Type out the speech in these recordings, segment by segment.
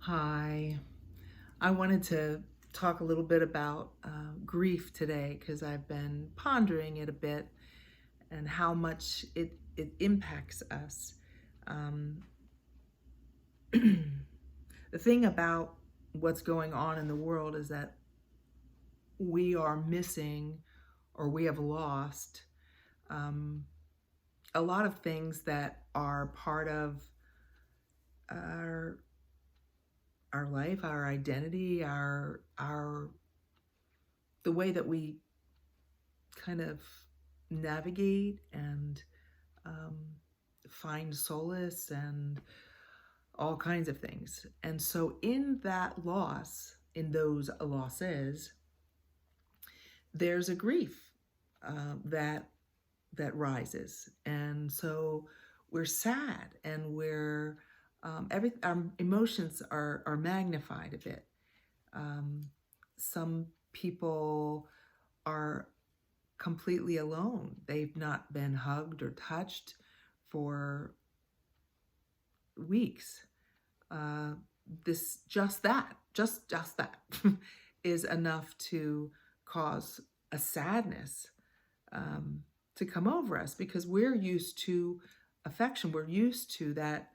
Hi. I wanted to talk a little bit about grief today because I've been pondering it a bit and how much it impacts us. Um, the thing about what's going on in the world is that we are missing or we have lost um, a lot of things that are part of our life, our identity, our the way that we kind of navigate and um, find solace and all kinds of things. And so, in that loss, in those losses, there's a grief that rises, and so we're sad, and we're our emotions are magnified a bit. Um, some people are completely alone. They've not been hugged or touched for weeks. Uh, this just that is enough to cause a sadness um, to come over us because we're used to affection. We're used to that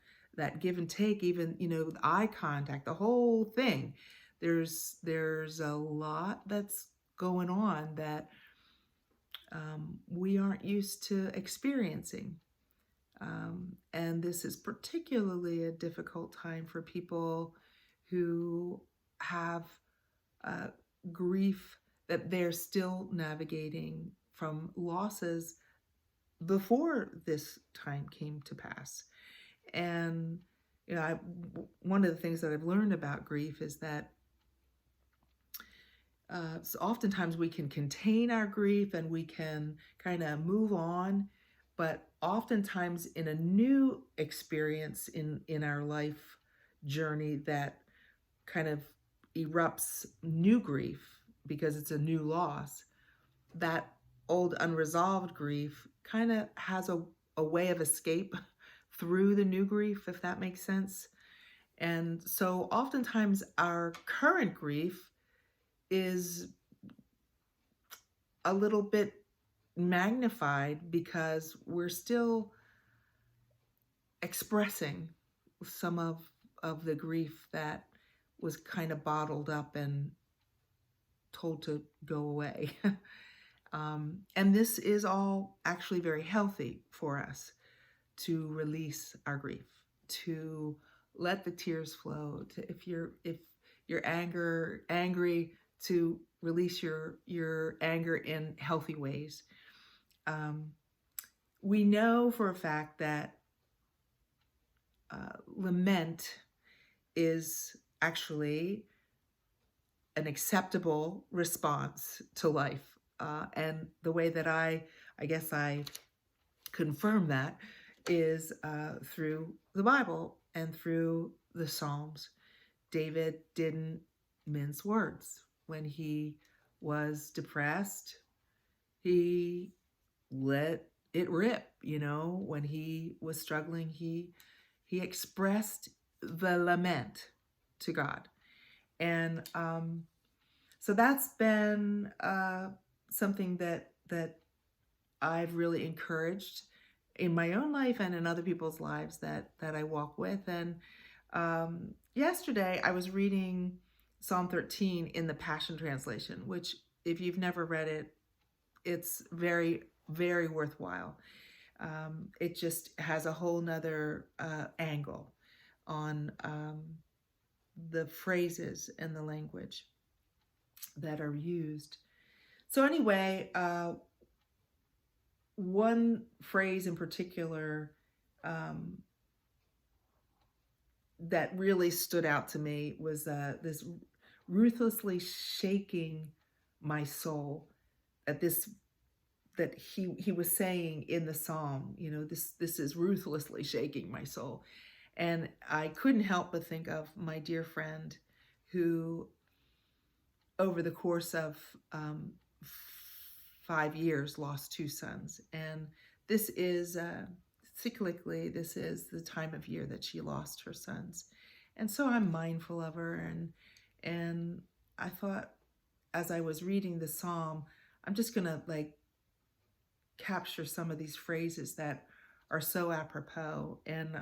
give and take, even with eye contact, the whole thing. There's a lot that's going on that we aren't used to experiencing. And this is particularly a difficult time for people who have uh, grief that they're still navigating from losses before this time came to pass. And one of the things that I've learned about grief is that so oftentimes we can contain our grief and we can kind of move on, but oftentimes in a new experience in our life journey that kind of erupts new grief because it's a new loss, that old unresolved grief kind of has a way of escape through the new grief, if that makes sense. And so oftentimes our current grief is a little bit magnified because we're still expressing some of the grief that was kind of bottled up and told to go away. And this is all actually very healthy for us to release our grief, to let the tears flow. If you're angry, to release your anger in healthy ways. Um, we know for a fact that lament is actually an acceptable response to life. And the way that I guess I confirm that is through the Bible and through the Psalms. David didn't mince words. When he was depressed, he let it rip. When he was struggling, he expressed the lament to God. And so that's been something that I've really encouraged in my own life and in other people's lives that I walk with. And yesterday I was reading Psalm 13 in the Passion Translation, which, if you've never read it, it's very, very worthwhile. It just has a whole nother angle on the phrases and the language that are used. So anyway, one phrase in particular um, that really stood out to me was this ruthlessly shaking my soul. That he was saying in the psalm, this is ruthlessly shaking my soul. And I couldn't help but think of my dear friend who, over the course of 5 years, lost two sons. And this is cyclically, this is the time of year that she lost her sons. And so I'm mindful of her, and I thought, as I was reading the psalm, I'm just going to like capture some of these phrases that are so apropos. And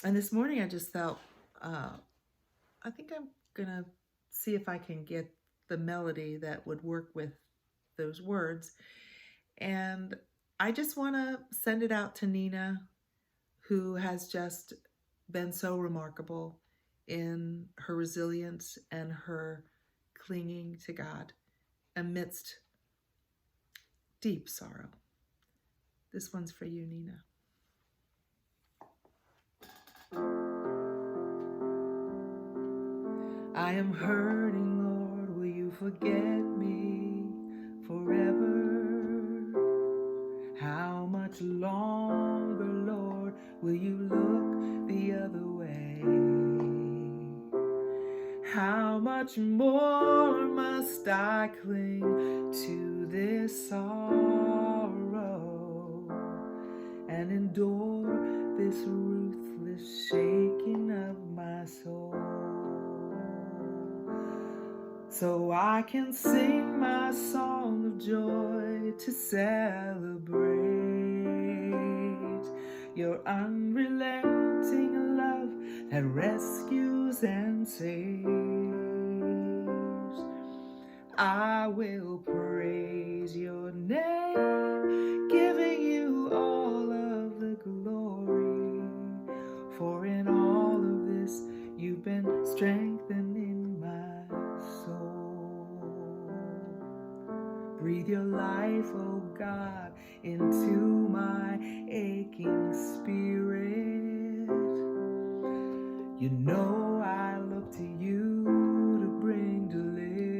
this morning I just felt, I think I'm gonna see if I can get the melody that would work with those words. And I just want to send it out to Nina, who has just been so remarkable in her resilience and her clinging to God amidst deep sorrow. This one's for you, Nina. I am hurting, Lord, will you forget me forever? How much longer, Lord, will you look the other way? How much more must I cling to this sorrow and endure this ruthless shaking of my soul? So I can sing my song of joy to celebrate your unrelenting love that rescues and saves. I will praise your name, giving you all of the glory, for in all of this you've been strengthening my soul. Breathe your life, oh God, into my aching spirit. You know I look to you to bring deliverance.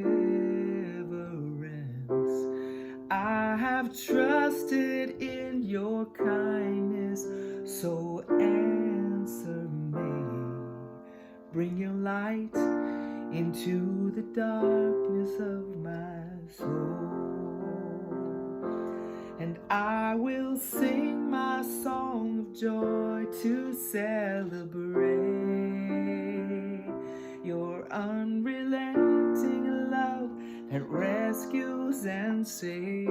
I have trusted in your kindness, so answer me. Bring your light into the darkness of my soul, and I will sing my song of joy to celebrate your unrelenting love that rescues and saves.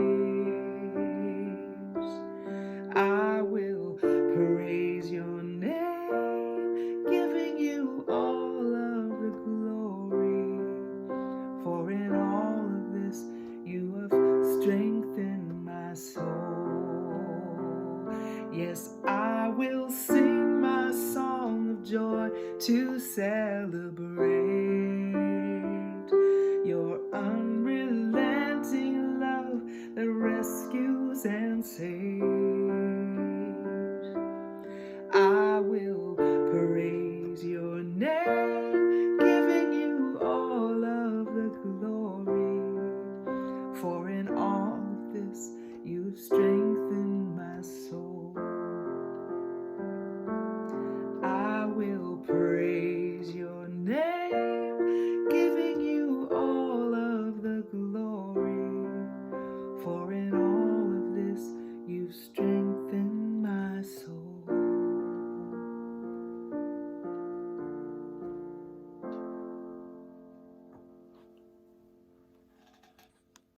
I will praise your name, giving you all of the glory, for in all of this you have strengthened my soul. Yes, I will sing my song of joy to celebrate your unrelenting love that rescues and saves.